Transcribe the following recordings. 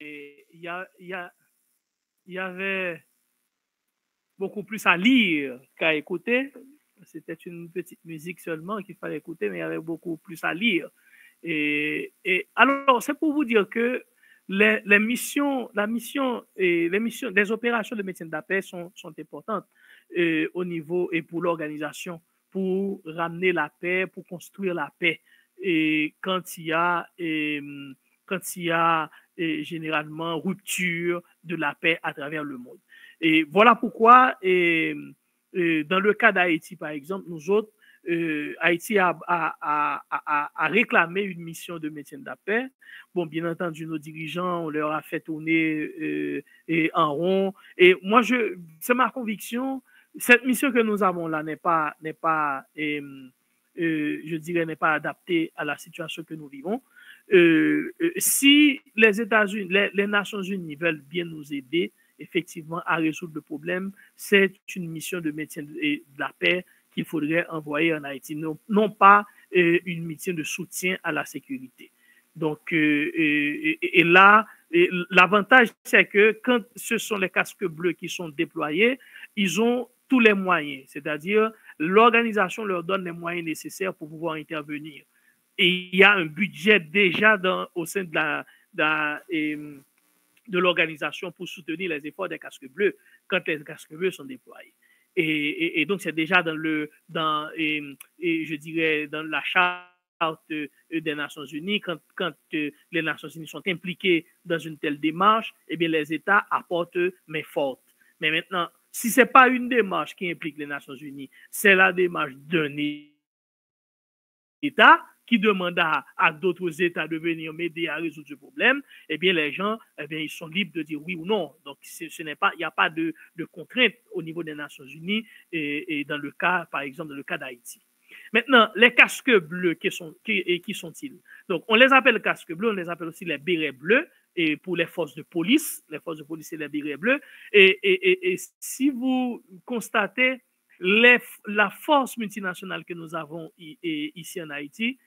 Et il y avait beaucoup plus à lire qu'à écouter. C'était une petite musique seulement qu'il fallait écouter, mais il y avait beaucoup plus à lire. Et alors, c'est pour vous dire que les missions, les opérations de maintien de la paix sont importantes au niveau et pour l'organisation, pour ramener la paix, pour construire la paix. Et quand il y a, généralement rupture de la paix à travers le monde. Et voilà pourquoi, dans le cas d'Haïti, par exemple, nous autres, Haïti a réclamé une mission de maintien de la paix. Bon, bien entendu, nos dirigeants, on leur a fait tourner en rond. Et moi, c'est ma conviction, cette mission que nous avons là n'est pas je dirais, n'est pas adaptée à la situation que nous vivons. Si les États-Unis, les Nations Unies veulent bien nous aider, effectivement, à résoudre le problème, c'est une mission de maintien de la paix qu'il faudrait envoyer en Haïti, non pas une mission de soutien à la sécurité. Donc, et là, l'avantage, c'est que quand ce sont les casques bleus qui sont déployés, ils ont tous les moyens, c'est-à-dire l'organisation leur donne les moyens nécessaires pour pouvoir intervenir. Et il y a un budget déjà au sein de l'organisation pour soutenir les efforts des casques bleus quand les casques bleus sont déployés. Et donc, c'est déjà je dirais, dans la charte des Nations Unies, quand les Nations Unies sont impliquées dans une telle démarche, eh bien, les États apportent main forte. Mais maintenant, si ce n'est pas une démarche qui implique les Nations Unies, c'est la démarche d'un État qui demande à d'autres États de venir m'aider à résoudre ce problème, eh bien, les gens, eh bien, ils sont libres de dire oui ou non. Donc, il n'y a pas de contrainte au niveau des Nations Unies et dans le cas, par exemple, dans le cas d'Haïti. Maintenant, les casques bleus, qui sont-ils? Donc, on les appelle casques bleus, on les appelle aussi les bérets bleus, et pour les forces de police, c'est les bérets bleus. Et si vous constatez la force multinationale que nous avons ici en Haïti,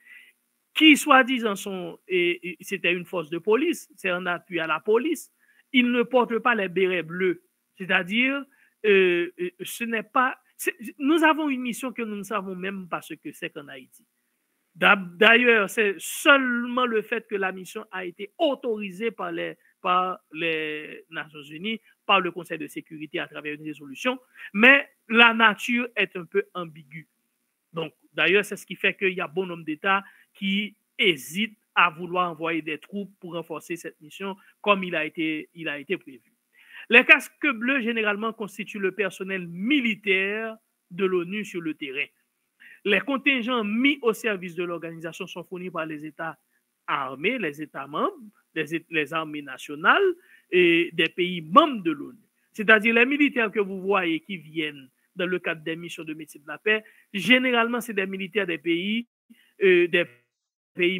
qui soi-disant c'était une force de police, c'est un appui à la police, ils ne portent pas les bérets bleus. C'est-à-dire, ce n'est pas... Nous avons une mission que nous ne savons même pas ce que c'est qu'en Haïti. D'ailleurs, c'est seulement le fait que la mission a été autorisée par les Nations Unies, par le Conseil de sécurité à travers une résolution, mais la nature est un peu ambiguë. Donc, d'ailleurs, c'est ce qui fait qu'il y a bon nombre d'États qui hésitent à vouloir envoyer des troupes pour renforcer cette mission comme il a été prévu. Les casques bleus, généralement, constituent le personnel militaire de l'ONU sur le terrain. Les contingents mis au service de l'organisation sont fournis par les États armés, les États membres, les armées nationales et des pays membres de l'ONU. C'est-à-dire les militaires que vous voyez qui viennent dans le cadre des missions de maintien de la paix, généralement, c'est des militaires des pays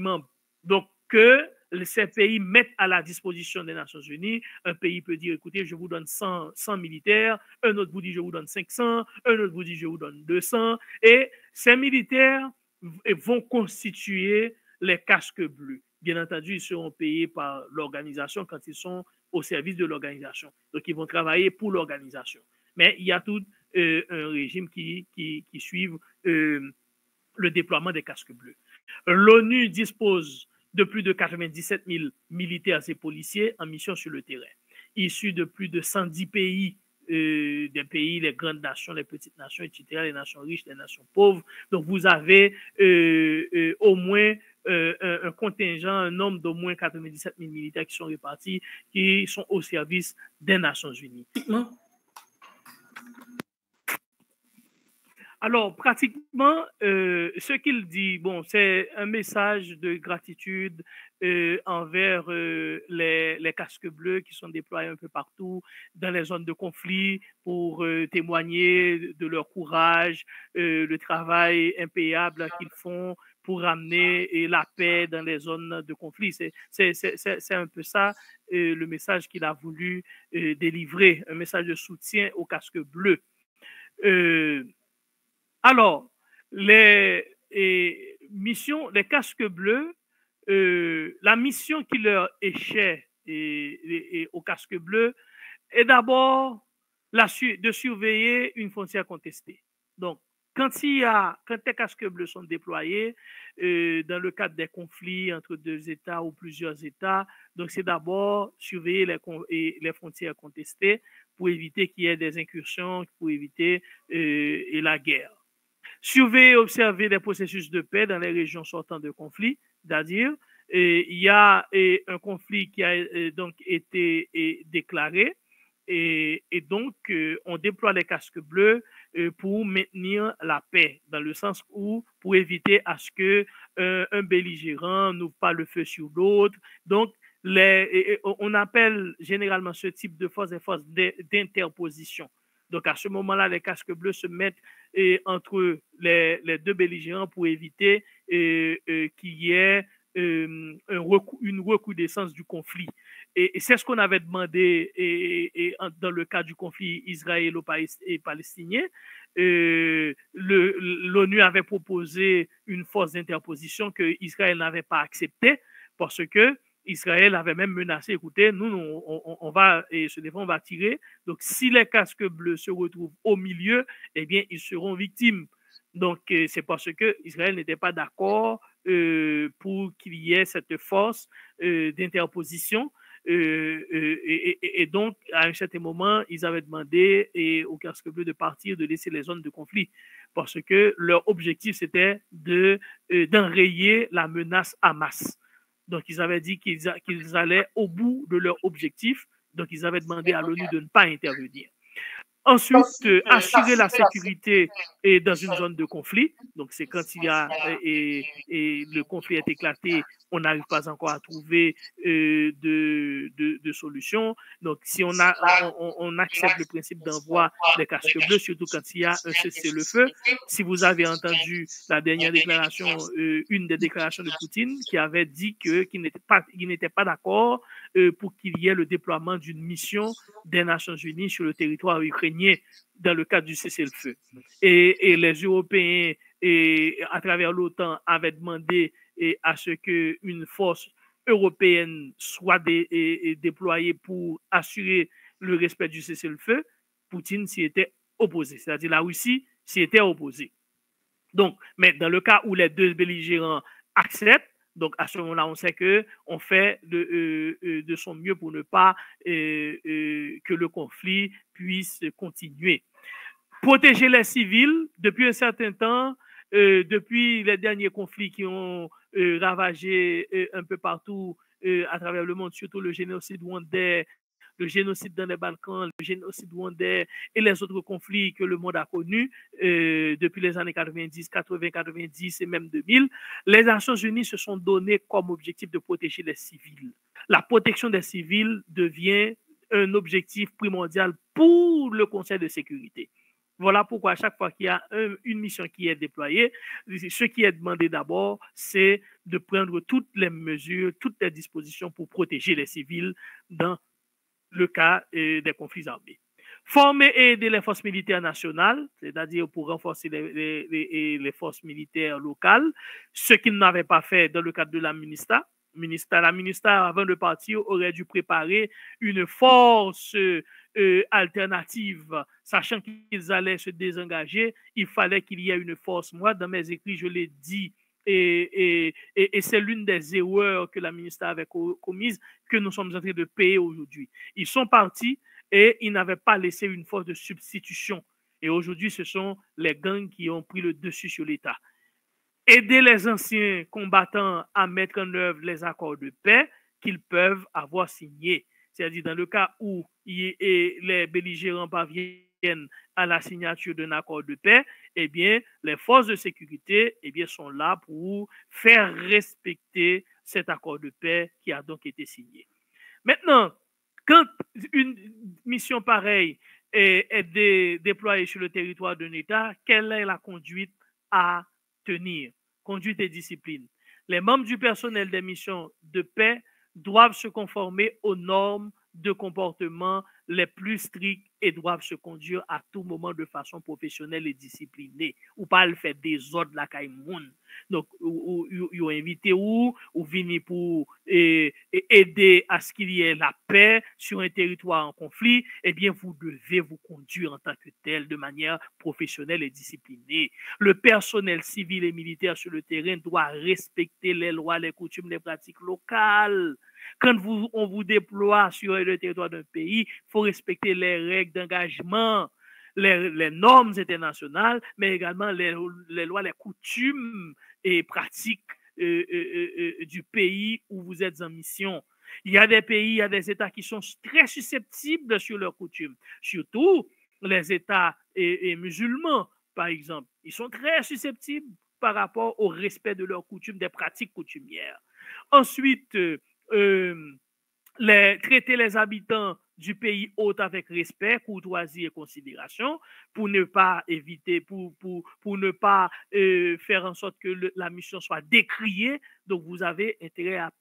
membres. Donc, que ces pays mettent à la disposition des Nations Unies. Un pays peut dire, écoutez, je vous donne 100 militaires, un autre vous dit, je vous donne 500, un autre vous dit, je vous donne 200. Et ces militaires vont constituer les casques bleus. Bien entendu, ils seront payés par l'organisation quand ils sont au service de l'organisation. Donc, ils vont travailler pour l'organisation. Mais il y a tout un régime qui suivent le déploiement des casques bleus. L'ONU dispose de plus de 97 000 militaires et policiers en mission sur le terrain, issus de plus de 110 pays, des pays, les grandes nations, les petites nations, etc., les nations riches, les nations pauvres. Donc, vous avez au moins un contingent, un nombre d'au moins 97 000 militaires qui sont répartis, qui sont au service des Nations Unies. Alors, pratiquement, ce qu'il dit, bon, c'est un message de gratitude envers les casques bleus qui sont déployés un peu partout dans les zones de conflit pour témoigner de leur courage, le travail impayable qu'ils font pour ramener la paix dans les zones de conflit. C'est un peu ça le message qu'il a voulu délivrer, un message de soutien aux casques bleus. Alors, les missions, les casques bleus, la mission qui leur est chère au casque bleu est d'abord de surveiller une frontière contestée. Donc, quand les casques bleus sont déployés dans le cadre des conflits entre deux États ou plusieurs États, donc c'est d'abord surveiller les frontières contestées pour éviter qu'il y ait des incursions, pour éviter la guerre. Surveiller et observer les processus de paix dans les régions sortant de conflits, c'est-à-dire il y a un conflit qui a donc été déclaré et donc on déploie les casques bleus pour maintenir la paix, dans le sens où pour éviter à ce que un belligérant n'ouvre pas le feu sur l'autre. Donc on appelle généralement ce type de force des forces d'interposition. Donc à ce moment-là, les casques bleus se mettent entre les deux belligérants pour éviter qu'il y ait une recrudescence du conflit. Et c'est ce qu'on avait demandé dans le cas du conflit israélo-palestinien. L'ONU avait proposé une force d'interposition que Israël n'avait pas acceptée parce que Israël avait même menacé, écoutez, nous, on va se défendre, on va tirer. Donc, si les casques bleus se retrouvent au milieu, eh bien, ils seront victimes. Donc, c'est parce que Israël n'était pas d'accord pour qu'il y ait cette force d'interposition. Et donc, à un certain moment, ils avaient demandé aux casques bleus de partir, de laisser les zones de conflit, parce que leur objectif, c'était d'enrayer la menace Hamas. Donc, ils avaient dit qu'ils allaient au bout de leur objectif. Donc, ils avaient demandé à l'ONU de ne pas intervenir. Ensuite, assurer la sécurité dans une zone de conflit. Donc, c'est quand il y a le conflit est éclaté, on n'arrive pas encore à trouver de solution. Donc, si on accepte le principe d'envoi des casques bleus, surtout quand il y a un cessez-le-feu. Si vous avez entendu la dernière déclaration, une des déclarations de Poutine, qui avait dit qu'il n'était pas d'accord pour qu'il y ait le déploiement d'une mission des Nations Unies sur le territoire ukrainien dans le cadre du cessez-le-feu. Et les Européens, à travers l'OTAN, avaient demandé à ce qu'une force européenne soit déployée pour assurer le respect du cessez-le-feu. Poutine s'y était opposé, c'est-à-dire la Russie s'y était opposée. Donc, mais dans le cas où les deux belligérants acceptent, donc à ce moment-là, on sait qu'on fait de son mieux pour ne pas que le conflit puisse continuer. Protéger les civils, depuis un certain temps, depuis les derniers conflits qui ont ravagé un peu partout à travers le monde, surtout le génocide rwandais, le génocide dans les Balkans, le génocide rwandais et les autres conflits que le monde a connus depuis les années 90, 80, 90 et même 2000, les Nations Unies se sont données comme objectif de protéger les civils. La protection des civils devient un objectif primordial pour le Conseil de sécurité. Voilà pourquoi à chaque fois qu'il y a une mission qui est déployée, ce qui est demandé d'abord, c'est de prendre toutes les mesures, toutes les dispositions pour protéger les civils dans le cas des conflits armés. Former et aider les forces militaires nationales, c'est-à-dire pour renforcer les forces militaires locales, ce qu'ils n'avaient pas fait dans le cadre de la MINUSTAH. La MINUSTAH, avant de partir, aurait dû préparer une force alternative, sachant qu'ils allaient se désengager. Il fallait qu'il y ait une force. Moi, dans mes écrits, je l'ai dit, et c'est l'une des erreurs que la MINUSTAH avait commises, que nous sommes en train de payer aujourd'hui. Ils sont partis et ils n'avaient pas laissé une force de substitution. Et aujourd'hui, ce sont les gangs qui ont pris le dessus sur l'État. Aider les anciens combattants à mettre en œuvre les accords de paix qu'ils peuvent avoir signés. C'est-à-dire dans le cas où les belligérants parviennent à la signature d'un accord de paix, eh bien, les forces de sécurité sont là pour faire respecter cet accord de paix qui a donc été signé. Maintenant, quand une mission pareille est déployée sur le territoire d'un État, quelle est la conduite à tenir? Conduite et discipline. Les membres du personnel des missions de paix doivent se conformer aux normes de comportement les plus stricts et doivent se conduire à tout moment de façon professionnelle et disciplinée. Ou pas le faire des ordres la caïmoun. Donc, ou invité ou venir pour aider à ce qu'il y ait la paix sur un territoire en conflit, eh bien, vous devez vous conduire en tant que tel de manière professionnelle et disciplinée. Le personnel civil et militaire sur le terrain doit respecter les lois, les coutumes, les pratiques locales. Quand on vous déploie sur le territoire d'un pays, il faut respecter les règles d'engagement, les normes internationales, mais également les lois, les coutumes et pratiques du pays où vous êtes en mission. Il y a des pays, il y a des États qui sont très susceptibles sur leurs coutumes, surtout les États musulmans, par exemple. Ils sont très susceptibles par rapport au respect de leurs coutumes, des pratiques coutumières. Ensuite, traiter les habitants du pays hôte avec respect, courtoisie et considération pour ne pas éviter, pour ne pas faire en sorte que la mission soit décriée. Donc, vous avez intérêt à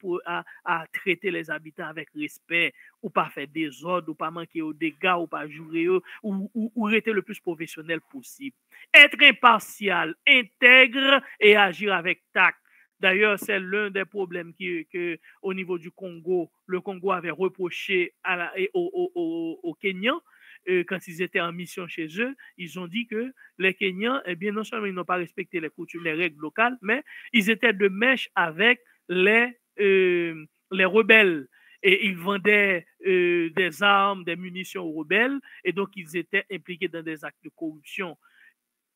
traiter les habitants avec respect, ou pas faire des ordres, ou pas manquer aux dégâts, ou pas jouer, ou rester le plus professionnel possible. Être impartial, intègre et agir avec tact. D'ailleurs, c'est l'un des problèmes au niveau du Congo, le Congo avait reproché aux Kenyans quand ils étaient en mission chez eux. Ils ont dit que les Kenyans, eh bien, non seulement ils n'ont pas respecté les coutumes, les règles locales, mais ils étaient de mèche avec les rebelles. Et ils vendaient des armes, des munitions aux rebelles, et donc ils étaient impliqués dans des actes de corruption.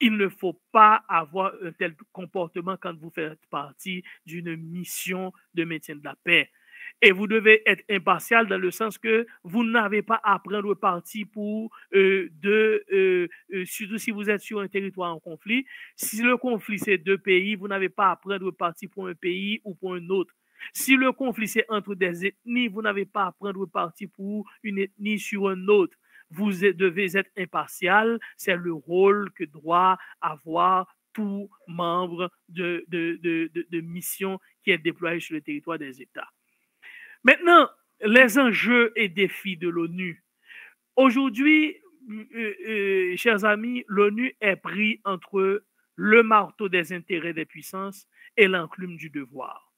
Il ne faut pas avoir un tel comportement quand vous faites partie d'une mission de maintien de la paix. Et vous devez être impartial dans le sens que vous n'avez pas à prendre parti pour surtout si vous êtes sur un territoire en conflit. Si le conflit c'est deux pays, vous n'avez pas à prendre parti pour un pays ou pour un autre. Si le conflit c'est entre des ethnies, vous n'avez pas à prendre parti pour une ethnie sur un autre. Vous devez être impartial, c'est le rôle que doit avoir tout membre de mission qui est déployé sur le territoire des États. Maintenant, les enjeux et défis de l'ONU. Aujourd'hui, chers amis, l'ONU est pris entre le marteau des intérêts des puissances et l'enclume du devoir.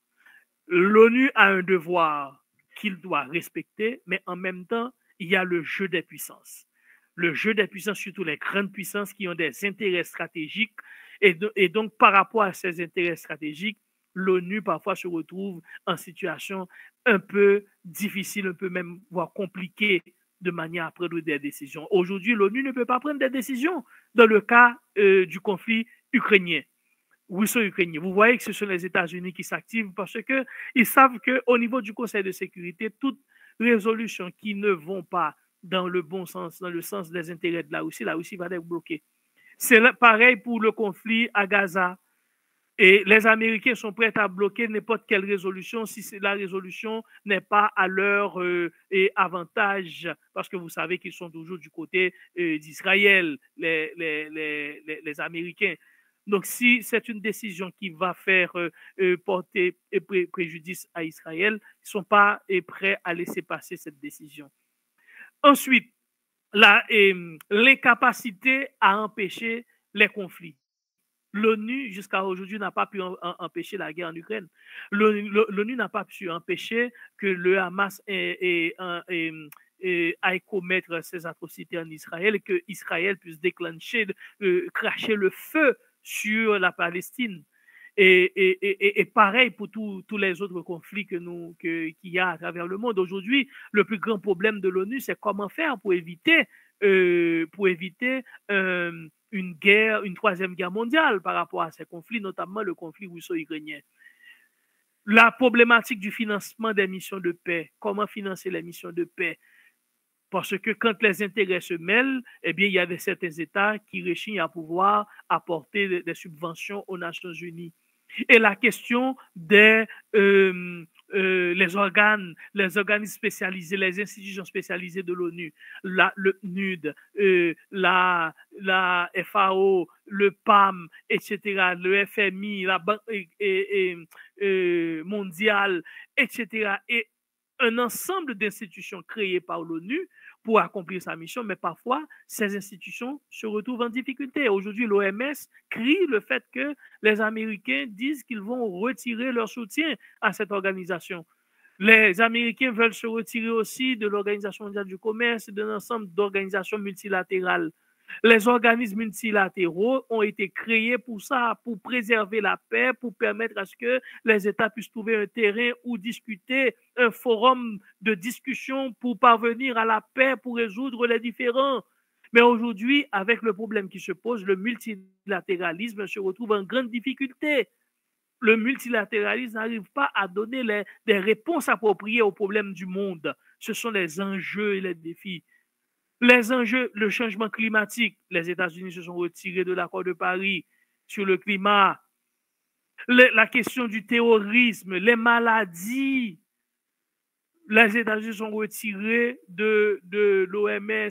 L'ONU a un devoir qu'il doit respecter, mais en même temps, il y a le jeu des puissances. Le jeu des puissances, surtout les grandes puissances qui ont des intérêts stratégiques. Et donc, par rapport à ces intérêts stratégiques, l'ONU parfois se retrouve en situation un peu difficile, un peu même voire compliquée de manière à prendre des décisions. Aujourd'hui, l'ONU ne peut pas prendre des décisions dans le cas du conflit ukrainien. Russo-ukrainien. Vous voyez que ce sont les États-Unis qui s'activent parce qu'ils savent qu'au niveau du Conseil de sécurité, toute résolution qui ne vont pas dans le bon sens, dans le sens des intérêts de la Russie va être bloquée. C'est pareil pour le conflit à Gaza. Et les Américains sont prêts à bloquer n'importe quelle résolution si la résolution n'est pas à leur avantage, parce que vous savez qu'ils sont toujours du côté d'Israël, les Américains. Donc, si c'est une décision qui va faire porter préjudice à Israël, ils ne sont pas prêts à laisser passer cette décision. Ensuite, l'incapacité à empêcher les conflits. L'ONU, jusqu'à aujourd'hui, n'a pas pu empêcher la guerre en Ukraine. L'ONU n'a pas pu empêcher que le Hamas aille commettre ces atrocités en Israël et que Israël puisse déclencher, cracher le feu sur la Palestine. Et pareil pour tous les autres conflits qu'il y a à travers le monde. Aujourd'hui, le plus grand problème de l'ONU, c'est comment faire pour éviter une troisième guerre mondiale par rapport à ces conflits, notamment le conflit russo-ukrainien. La problématique du financement des missions de paix, comment financer les missions de paix? Parce que quand les intérêts se mêlent, eh bien, il y a certains États qui rechignent à pouvoir apporter des subventions aux Nations Unies. Et la question les organismes spécialisés, les institutions spécialisées de l'ONU, le PNUD, la FAO, le PAM, etc., le FMI, la Banque mondiale, etc., et un ensemble d'institutions créées par l'ONU pour accomplir sa mission, mais parfois, ces institutions se retrouvent en difficulté. Aujourd'hui, l'OMS crie le fait que les Américains disent qu'ils vont retirer leur soutien à cette organisation. Les Américains veulent se retirer aussi de l'Organisation mondiale du commerce et d'un ensemble d'organisations multilatérales. Les organismes multilatéraux ont été créés pour ça, pour préserver la paix, pour permettre à ce que les États puissent trouver un terrain où discuter, un forum de discussion pour parvenir à la paix, pour résoudre les différends. Mais aujourd'hui, avec le problème qui se pose, le multilatéralisme se retrouve en grande difficulté. Le multilatéralisme n'arrive pas à donner des réponses appropriées aux problèmes du monde. Ce sont les enjeux et les défis. Les enjeux, le changement climatique. Les États-Unis se sont retirés de l'accord de Paris sur le climat. La question du terrorisme, les maladies. Les États-Unis sont retirés de l'OMS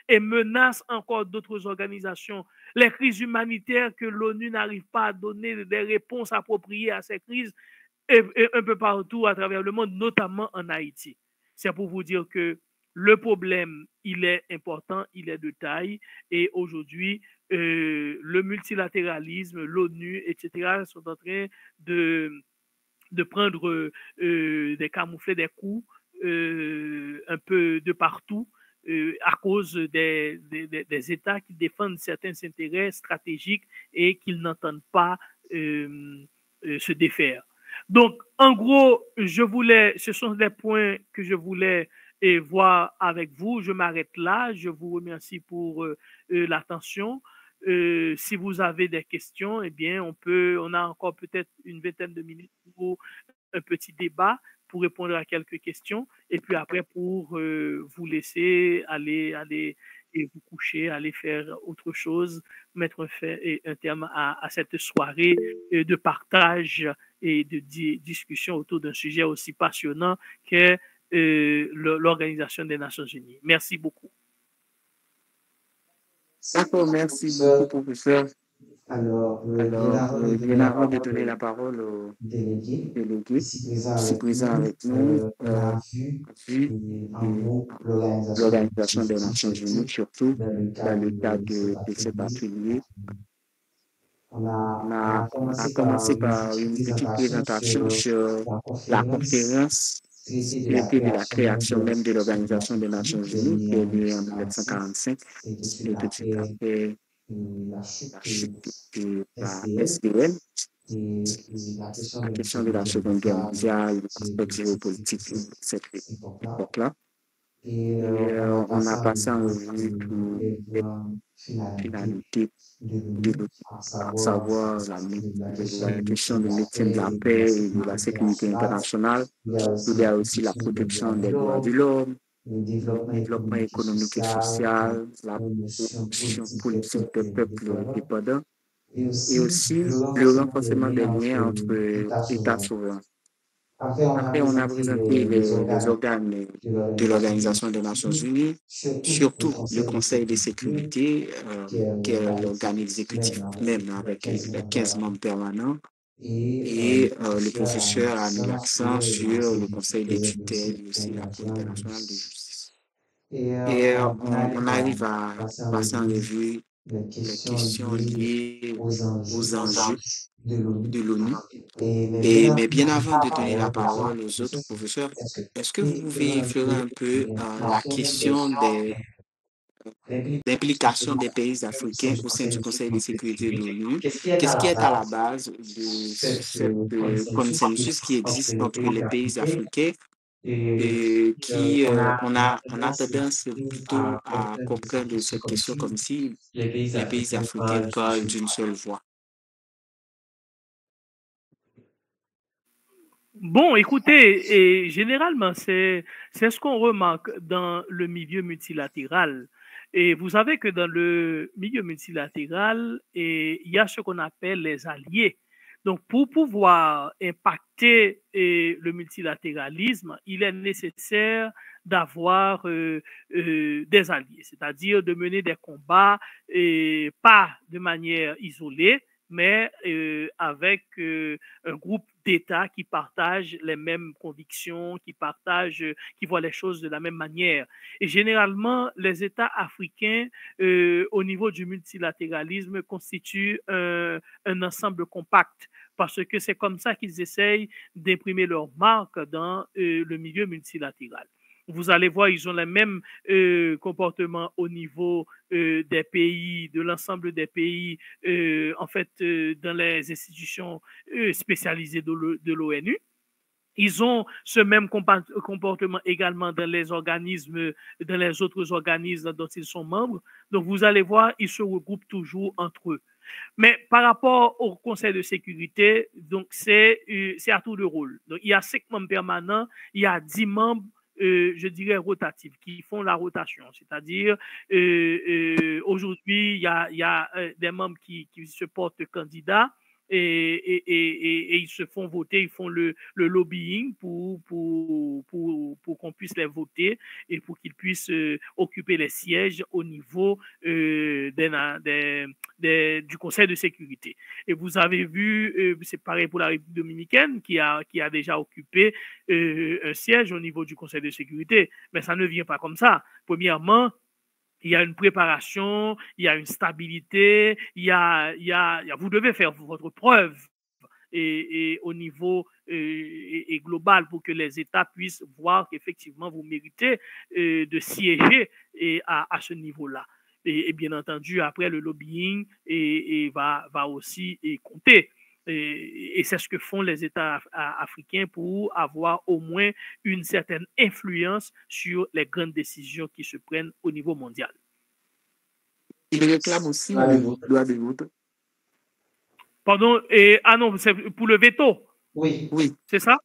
et menacent encore d'autres organisations. Les crises humanitaires que l'ONU n'arrive pas à donner des réponses appropriées à ces crises et un peu partout à travers le monde, notamment en Haïti. C'est pour vous dire que le problème, il est important, il est de taille. Et aujourd'hui, le multilatéralisme, l'ONU, etc., sont en train de prendre des camouflets, des coups un peu de partout à cause des États qui défendent certains intérêts stratégiques et qu'ils n'entendent pas se défaire. Donc, en gros, ce sont les points que je voulais voir avec vous. Je m'arrête là. Je vous remercie pour l'attention. Si vous avez des questions, eh bien, on a encore peut-être une vingtaine de minutes pour un petit débat pour répondre à quelques questions et puis après pour vous laisser aller et vous coucher, aller faire autre chose, mettre un terme à cette soirée de partage et de discussion autour d'un sujet aussi passionnant qu'est l'Organisation des Nations Unies. Merci beaucoup. D'accord, merci beaucoup, professeur. Alors, bien avant de donner la parole au délégué, ici présent avec nous, on a vu l'Organisation des Nations Unies, surtout dans le cadre de cet atelier. On a commencé par une petite présentation sur la conférence traité de la création même de l'Organisation des Nations Unies, qui est née en 1945, et tout de suite après la chute de la SDN, la question de la Seconde Guerre mondiale, l'aspect géopolitique de cette époque-là. Et on a passé en revue toutes les finalités de à savoir la question du maintien de la paix et de la sécurité internationale. Il y a aussi la protection des droits de l'homme, le développement économique et social, la promotion politique des peuples dépendants et aussi le renforcement des liens entre États souverains. Après, on a présenté les organes de l'Organisation des Nations Unies, surtout le Conseil de sécurité, qui est l'organe exécutif même avec les 15 membres permanents. Et le professeur a mis l'accent sur le Conseil des tutelles et aussi la Cour internationale de justice. Et on arrive à passer en revue les questions liées aux enjeux de l'ONU. Mais bien avant de donner la parole aux autres professeurs, est-ce que vous pouvez effleurer un peu la question des l'implication des pays africains au sein du Conseil de sécurité de l'ONU? Qu'est-ce qui est à la base de ce consensus qui existe entre les pays africains et qui, on a tendance plutôt à comprendre cette question comme si les pays africains parlent d'une seule voix? Bon, écoutez, et généralement, c'est ce qu'on remarque dans le milieu multilatéral. Et vous savez que dans le milieu multilatéral, il y a ce qu'on appelle les alliés. Donc, pour pouvoir impacter le multilatéralisme, il est nécessaire d'avoir des alliés, c'est-à-dire de mener des combats, pas de manière isolée, mais avec un groupe d'États qui partagent les mêmes convictions, qui voient les choses de la même manière. Et généralement, les États africains, au niveau du multilatéralisme, constituent un ensemble compact parce que c'est comme ça qu'ils essayent d'imprimer leur marque dans le milieu multilatéral. Vous allez voir, ils ont les mêmes comportements au niveau des pays, de l'ensemble des pays, en fait, dans les institutions spécialisées de l'ONU. Ils ont ce même comportement également dans les organismes, dans les autres organismes dont ils sont membres. Donc, vous allez voir, ils se regroupent toujours entre eux. Mais par rapport au Conseil de sécurité, donc c'est à tour de rôle. Donc, il y a 5 membres permanents, il y a 10 membres, je dirais, rotatifs, qui font la rotation. C'est-à-dire, aujourd'hui, il y a des membres qui se portent candidats et ils se font voter, ils font le lobbying pour qu'on puisse les voter et pour qu'ils puissent occuper les sièges au niveau du Conseil de sécurité. Et vous avez vu, c'est pareil pour la République dominicaine qui a déjà occupé un siège au niveau du Conseil de sécurité. Mais ça ne vient pas comme ça. Premièrement, il y a une préparation, il y a une stabilité, vous devez faire votre preuve et au niveau et global pour que les États puissent voir qu'effectivement vous méritez de siéger à ce niveau-là. Et bien entendu, après le lobbying va aussi compter. Et c'est ce que font les États africains pour avoir au moins une certaine influence sur les grandes décisions qui se prennent au niveau mondial. Il réclame aussi le droit de vote. Pardon, non, c'est pour le veto. Oui. C'est ça?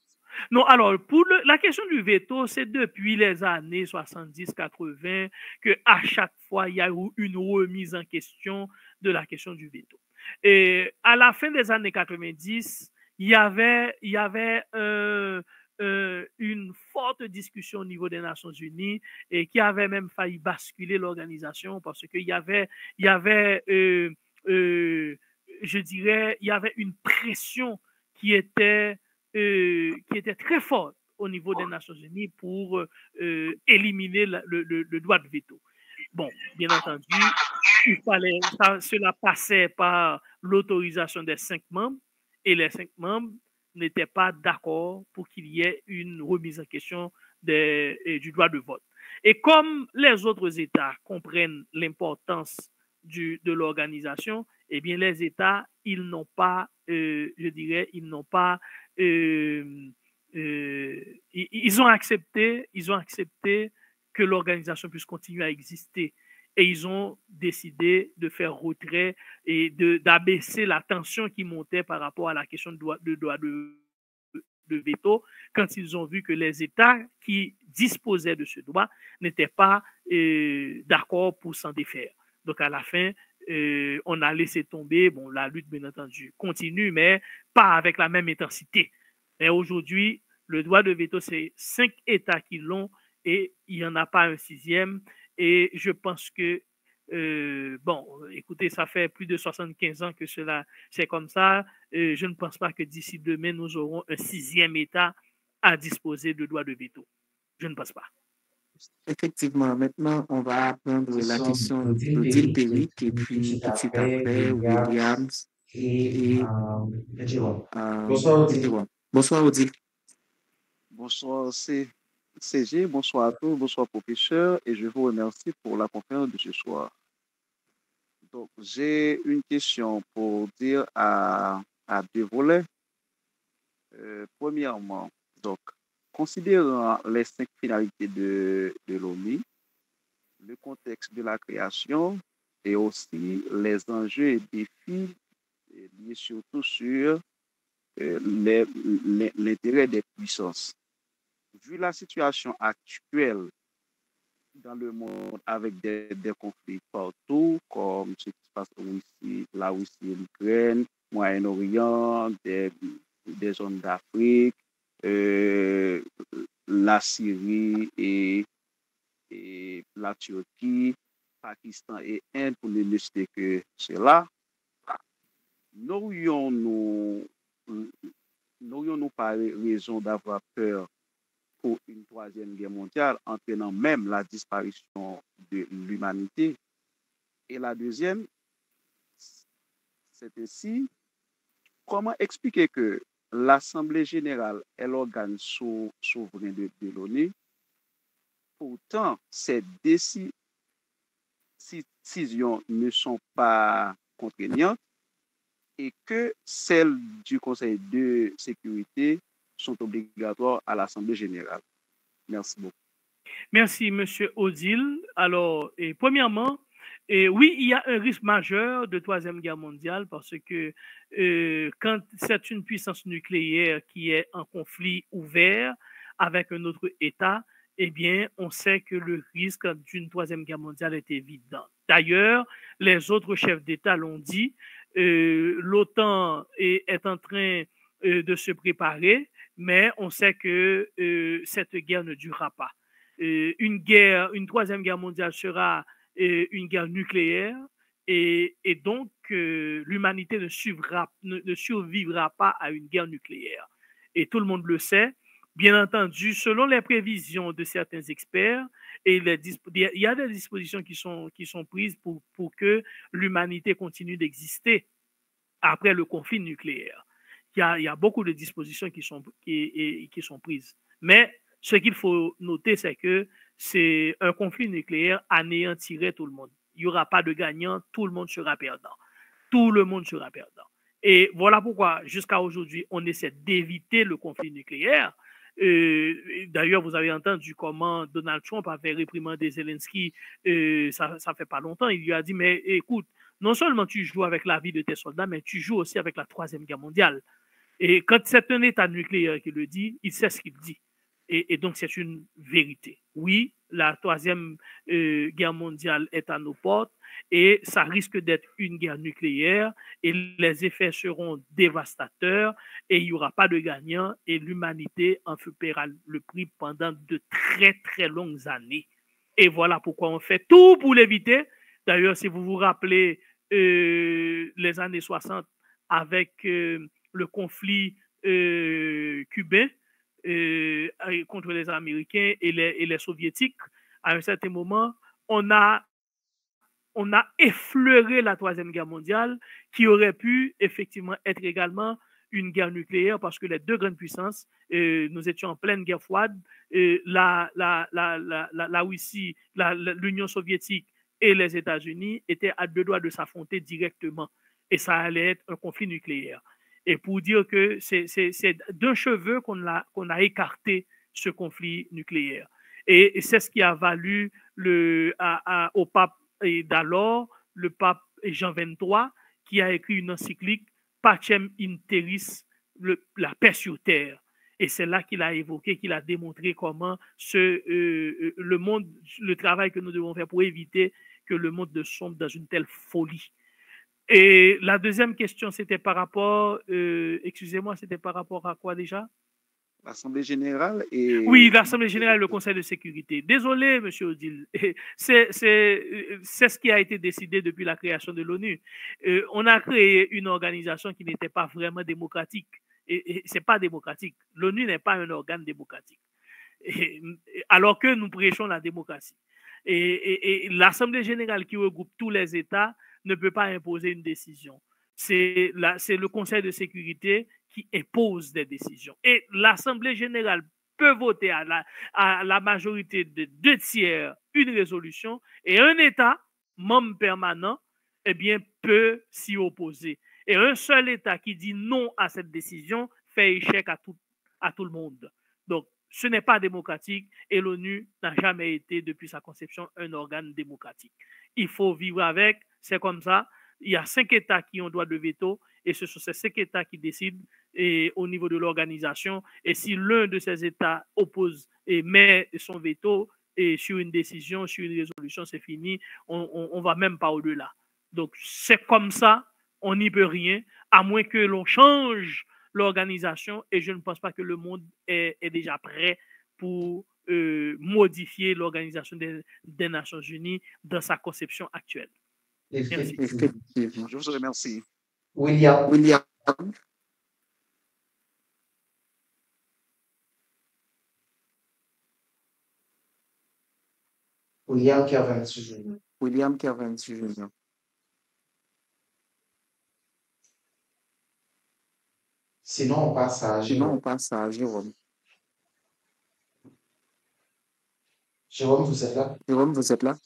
Non, alors, pour la question du veto, c'est depuis les années 70-80 qu'à chaque fois, il y a eu une remise en question de la question du veto. Et à la fin des années 90, il y avait une forte discussion au niveau des Nations Unies et qui avait même failli basculer l'organisation parce qu'il y avait je dirais, il y avait une pression qui était très forte au niveau des Nations Unies pour éliminer le droit de veto. Bon, bien entendu, cela passait par l'autorisation des 5 membres et les 5 membres n'étaient pas d'accord pour qu'il y ait une remise en question du droit de vote. Et comme les autres États comprennent l'importance de l'organisation, eh bien, les États, ils n'ont pas, je dirais, ils ont accepté que l'organisation puisse continuer à exister. Et ils ont décidé de faire retrait et d'abaisser la tension qui montait par rapport à la question de droit de veto quand ils ont vu que les États qui disposaient de ce droit n'étaient pas d'accord pour s'en défaire. Donc, à la fin, on a laissé tomber. Bon, la lutte, bien entendu, continue, mais pas avec la même intensité. Mais aujourd'hui, le droit de veto, c'est 5 États qui l'ont et il n'y en a pas un 6e. Et je pense que, bon, écoutez, ça fait plus de 75 ans que c'est comme ça. Je ne pense pas que d'ici demain, nous aurons un 6e État à disposer de droit de veto. Je ne pense pas. Effectivement, maintenant, on va prendre la question d'Odile Péric et puis tout de suite après, Williams et Jérôme. Bonsoir, Odile. Bonsoir, CG, bonsoir à tous, bonsoir professeur, et je vous remercie pour la conférence de ce soir. Donc, j'ai une question pour dire à 2 volets. Premièrement, donc, considérant les 5 finalités de l'ONU, le contexte de la création et aussi les enjeux et défis liés surtout sur l'intérêt des puissances. Vu la situation actuelle dans le monde avec des conflits partout, comme ce qui se passe la Russie et l'Ukraine, Moyen-Orient, des zones d'Afrique, la Syrie et la Turquie, Pakistan et Inde, pour ne citer que cela, n'aurions-nous n'aurions-nous pas raison d'avoir peur pour une troisième guerre mondiale, entraînant même la disparition de l'humanité? Et la deuxième, c'est ainsi, comment expliquer que l'Assemblée générale est l'organe souverain de l'ONU, pourtant ces décisions ne sont pas contraignantes et que celles du Conseil de sécurité sont obligatoires à l'Assemblée générale. Merci beaucoup. Merci, M. Odile. Alors, premièrement, oui, il y a un risque majeur de troisième guerre mondiale parce que quand c'est une puissance nucléaire qui est en conflit ouvert avec un autre État, eh bien, on sait que le risque d'une troisième guerre mondiale est évident. D'ailleurs, les autres chefs d'État l'ont dit, l'OTAN est en train de se préparer, mais on sait que cette guerre ne durera pas. Une troisième guerre mondiale sera une guerre nucléaire et donc l'humanité ne survivra pas à une guerre nucléaire. Et tout le monde le sait. Bien entendu, selon les prévisions de certains experts, il y a des dispositions qui sont prises pour que l'humanité continue d'exister après le conflit nucléaire. Il y a beaucoup de dispositions qui sont prises. Mais ce qu'il faut noter, c'est que c'est un conflit nucléaire anéantirait tout le monde. Il n'y aura pas de gagnant, tout le monde sera perdant. Tout le monde sera perdant. Et voilà pourquoi, jusqu'à aujourd'hui, on essaie d'éviter le conflit nucléaire. D'ailleurs, vous avez entendu comment Donald Trump avait réprimandé Zelensky, ça fait pas longtemps. Il lui a dit, mais écoute, non seulement tu joues avec la vie de tes soldats, mais tu joues aussi avec la troisième guerre mondiale. Et quand c'est un État nucléaire qui le dit, il sait ce qu'il dit. Et donc, c'est une vérité. Oui, la troisième guerre mondiale est à nos portes et ça risque d'être une guerre nucléaire et les effets seront dévastateurs et il n'y aura pas de gagnant et l'humanité en paiera le prix pendant de très, très longues années. Et voilà pourquoi on fait tout pour l'éviter. D'ailleurs, si vous vous rappelez les années 60 avec le conflit cubain, contre les Américains et les Soviétiques, à un certain moment, on a effleuré la troisième guerre mondiale qui aurait pu effectivement être également une guerre nucléaire parce que les deux grandes puissances, nous étions en pleine guerre froide, la Russie, l'Union soviétique et les États-Unis étaient à deux doigts de s'affronter directement et ça allait être un conflit nucléaire. Et pour dire que c'est d'un cheveu qu'on a écarté ce conflit nucléaire. Et c'est ce qui a valu au pape d'alors, le pape Jean XXIII, qui a écrit une encyclique Pacem in Terris, la paix sur terre. Et c'est là qu'il a évoqué, qu'il a démontré comment le travail que nous devons faire pour éviter que le monde ne sombre dans une telle folie. Et la deuxième question, c'était par rapport, excusez-moi, c'était par rapport à quoi déjà? L'Assemblée générale et... Oui, l'Assemblée générale et le Conseil de sécurité. Désolé, M. Odile, c'est ce qui a été décidé depuis la création de l'ONU. On a créé une organisation qui n'était pas vraiment démocratique. Et ce n'est pas démocratique. L'ONU n'est pas un organe démocratique. Alors que nous prêchons la démocratie. Et l'Assemblée générale qui regroupe tous les États ne peut pas imposer une décision. C'est le Conseil de sécurité qui impose des décisions. Et l'Assemblée générale peut voter à la majorité de 2/3 une résolution et un État, membre permanent, eh bien, peut s'y opposer. Et un seul État qui dit non à cette décision fait échec à tout le monde. Donc, ce n'est pas démocratique et l'ONU n'a jamais été, depuis sa conception, un organe démocratique. Il faut vivre avec, c'est comme ça. Il y a 5 États qui ont droit de veto et ce sont ces 5 États qui décident au niveau de l'organisation. Et si l'un de ces États oppose et met son veto sur une décision, sur une résolution, c'est fini. On ne va même pas au-delà. Donc, c'est comme ça, on n'y peut rien, à moins que l'on change l'organisation et je ne pense pas que le monde est déjà prêt pour modifier l'organisation des Nations Unies dans sa conception actuelle. Merci. Je vous remercie. William. William Kervin Jr. William Kervin Jr. Sinon, on passe à Sinon, on Jérôme. passe à Jérôme. Jérôme, vous êtes là? Jérôme, vous êtes là?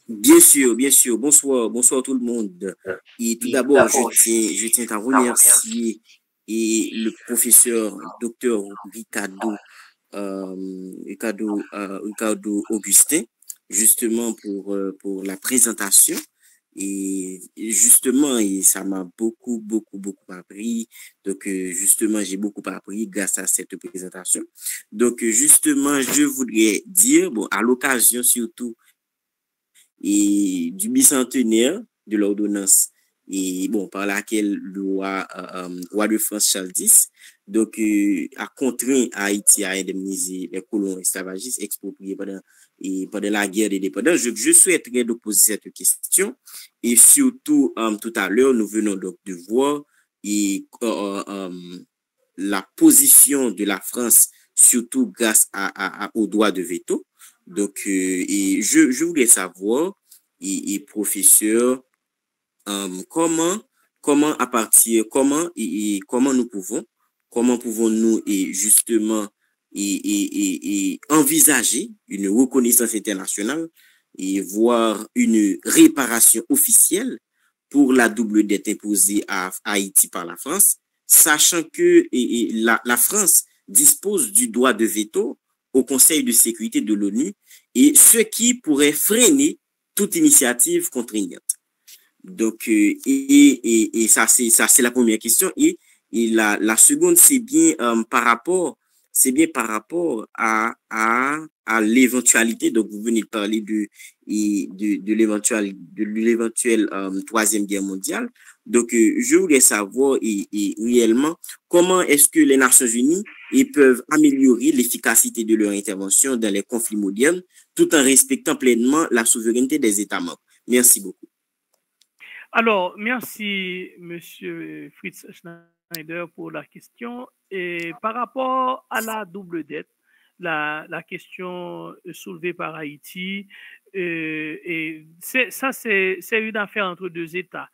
Bien sûr, bien sûr. Bonsoir, bonsoir tout le monde. Et tout d'abord, je tiens à remercier le professeur Dr. Ricardo Augustin, justement pour la présentation. Et justement, ça m'a beaucoup appris. Donc, justement, j'ai beaucoup appris grâce à cette présentation. Donc, justement, je voudrais dire, bon, à l'occasion surtout, et du bicentenaire de l'ordonnance et bon par laquelle le roi de France Charles X donc a contraint Haïti à indemniser les colons esclavagistes expropriés pendant la guerre d'indépendance. Je souhaiterais de poser cette question et surtout tout à l'heure nous venons donc de voir et la position de la France surtout grâce au droit de veto. Donc, et je voulais savoir, et professeur, comment pouvons-nous et justement et envisager une reconnaissance internationale et voir une réparation officielle pour la double dette imposée à Haïti par la France, sachant que la France dispose du droit de veto au Conseil de sécurité de l'ONU et ce qui pourrait freiner toute initiative contraignante. Donc, et ça c'est la première question. Et la seconde, c'est bien par rapport à l'éventualité. Donc, vous venez de parler de l'éventuelle troisième guerre mondiale. Donc, je voulais savoir et réellement comment est-ce que les Nations Unies peuvent améliorer l'efficacité de leur intervention dans les conflits modernes tout en respectant pleinement la souveraineté des États membres. Merci beaucoup. Alors, merci, Monsieur Fritz Schneider, pour la question. Et par rapport à la double dette, la question soulevée par Haïti, et c'est une affaire entre deux États.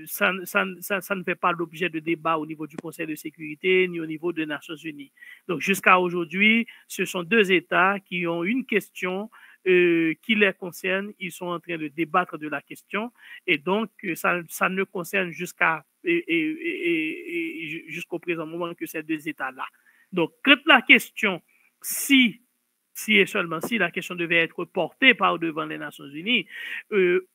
Ça ne fait pas l'objet de débat au niveau du Conseil de sécurité ni au niveau des Nations Unies. Donc, jusqu'à aujourd'hui, ce sont deux États qui ont une question qui les concerne. Ils sont en train de débattre de la question et donc, ça ne concerne jusqu'au présent moment que ces deux États-là. Donc, quand la question, si et seulement si la question devait être portée par devant les Nations Unies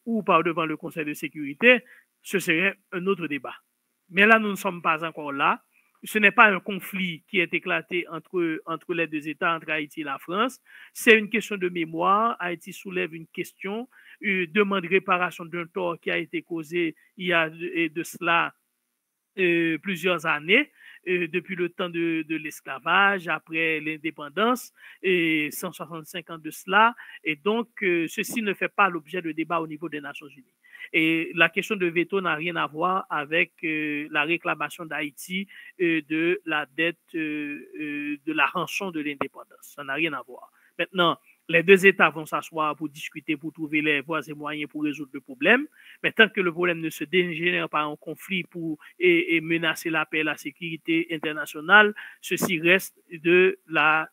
ou par devant le Conseil de sécurité, ce serait un autre débat. Mais là, nous ne sommes pas encore là. Ce n'est pas un conflit qui est éclaté entre les deux États, entre Haïti et la France. C'est une question de mémoire. Haïti soulève une question, demande réparation d'un tort qui a été causé il y a de cela plusieurs années, depuis le temps de l'esclavage, après l'indépendance, et 165 ans de cela. Et donc, ceci ne fait pas l'objet de débat au niveau des Nations Unies. Et la question de veto n'a rien à voir avec la réclamation d'Haïti de la dette, de la rançon de l'indépendance. Ça n'a rien à voir. Maintenant, les deux États vont s'asseoir pour discuter, pour trouver les voies et moyens pour résoudre le problème. Mais tant que le problème ne se dégénère pas en conflit pour et menacer la paix et la sécurité internationale, ceci reste de la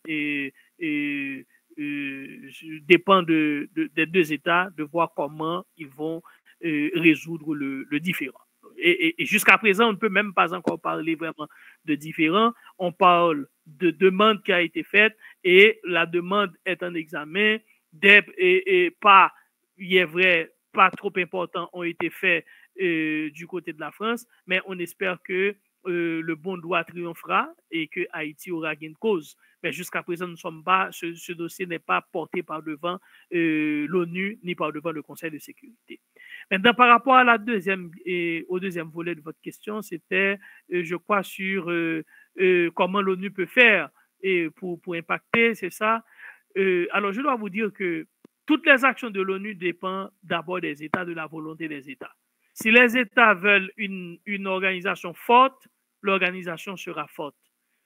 dépend des deux États de voir comment ils vont résoudre le différend. Et jusqu'à présent, on ne peut même pas encore parler vraiment de différend. On parle de demande qui a été faite et la demande est en examen. Et pas, il est vrai, pas trop importants ont été faits du côté de la France, mais on espère que le bon droit triomphera et que Haïti aura gain de cause. Mais jusqu'à présent, nous ne sommes pas, ce dossier n'est pas porté par devant l'ONU ni par devant le Conseil de sécurité. Maintenant, par rapport à au deuxième volet de votre question, c'était, je crois, sur comment l'ONU peut faire pour impacter, c'est ça. Alors, je dois vous dire que toutes les actions de l'ONU dépendent d'abord des États, de la volonté des États. Si les États veulent une organisation forte, l'organisation sera forte.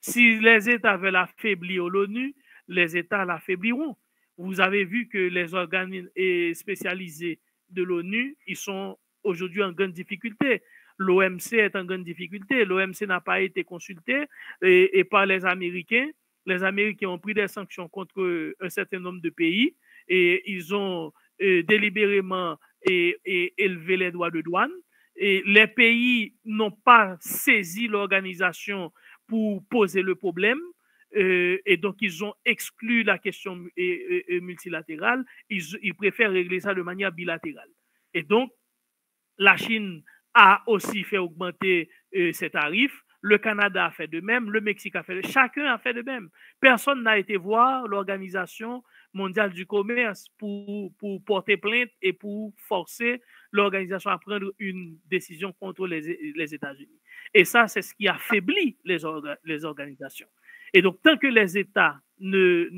Si les États veulent affaiblir l'ONU, les États l'affaibliront. Vous avez vu que les organes spécialisés de l'ONU, ils sont aujourd'hui en grande difficulté. L'OMC est en grande difficulté. L'OMC n'a pas été consulté et par les Américains. Les Américains ont pris des sanctions contre un certain nombre de pays et ils ont délibérément élevé les droits de douane. Et les pays n'ont pas saisi l'organisation pour poser le problème. Et donc, ils ont exclu la question multilatérale. Ils préfèrent régler ça de manière bilatérale. Et donc, la Chine a aussi fait augmenter ses tarifs. Le Canada a fait de même. Le Mexique a fait de même. Chacun a fait de même. Personne n'a été voir l'Organisation mondiale du commerce pour porter plainte et pour forcer l'organisation à prendre une décision contre les États-Unis. Et ça, c'est ce qui affaiblit les organisations. Et donc, tant que les États ne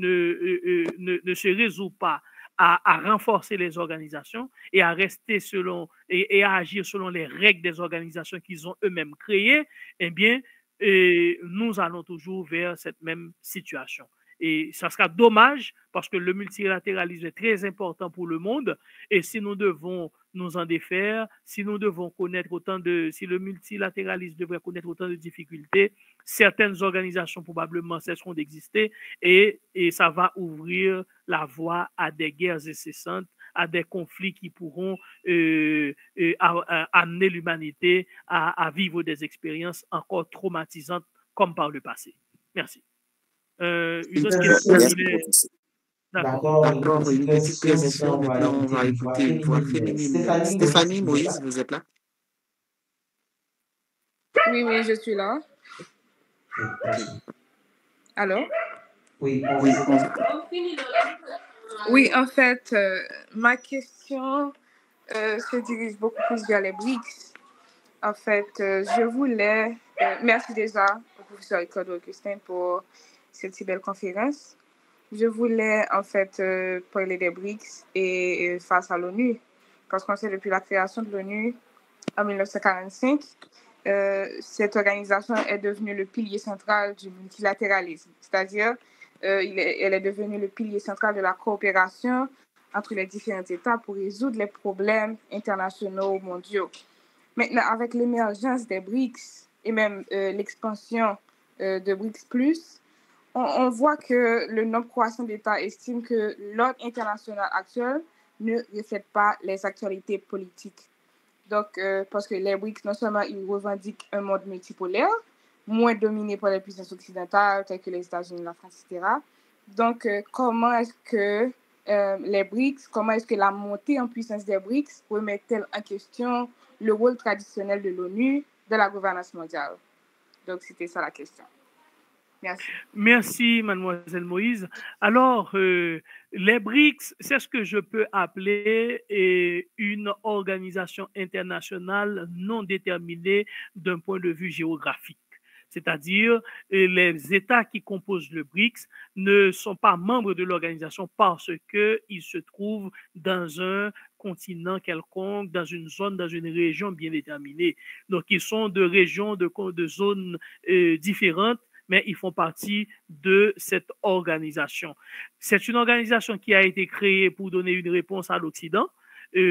se résolvent pas à renforcer les organisations et à rester selon et à agir selon les règles des organisations qu'ils ont eux-mêmes créées, eh bien, nous allons toujours vers cette même situation. Et ça sera dommage parce que le multilatéralisme est très important pour le monde. Et si nous devons nous en défaire, si nous devons connaître si le multilatéralisme devrait connaître autant de difficultés, certaines organisations probablement cesseront d'exister et ça va ouvrir la voie à des guerres incessantes, à des conflits qui pourront amener l'humanité à vivre des expériences encore traumatisantes comme par le passé. Merci. Une autre question. D'accord, une petite précision. Maintenant, on va écouter une voix féminine. Stéphanie, Moïse, vous êtes là? Oui, je suis là. Allô? Oui. Oui, en fait, ma question se dirige beaucoup plus vers les BRICS. En fait, je voulais... merci déjà au professeur Ricardo Augustin pour cette si belle conférence. Je voulais en fait parler des BRICS et face à l'ONU, parce qu'on sait depuis la création de l'ONU en 1945, cette organisation est devenue le pilier central du multilatéralisme, c'est-à-dire elle est devenue le pilier central de la coopération entre les différents États pour résoudre les problèmes internationaux mondiaux. Maintenant, avec l'émergence des BRICS et même l'expansion de BRICS+, on voit que le nombre croissant d'États estime que l'ordre international actuel ne reflète pas les actualités politiques. Donc, parce que les BRICS, non seulement ils revendiquent un monde multipolaire, moins dominé par les puissances occidentales, telles que les États-Unis, la France, etc. Donc, comment est-ce que les BRICS, comment est-ce que la montée en puissance des BRICS remet-elle en question le rôle traditionnel de l'ONU dans la gouvernance mondiale? Donc, c'était ça la question. Merci. Merci, mademoiselle Moïse. Alors, les BRICS, c'est ce que je peux appeler une organisation internationale non déterminée d'un point de vue géographique. C'est-à-dire, les États qui composent le BRICS ne sont pas membres de l'organisation parce qu'ils se trouvent dans un continent quelconque, dans une zone, dans une région bien déterminée. Donc, ils sont de régions, de zones différentes, mais ils font partie de cette organisation. C'est une organisation qui a été créée pour donner une réponse à l'Occident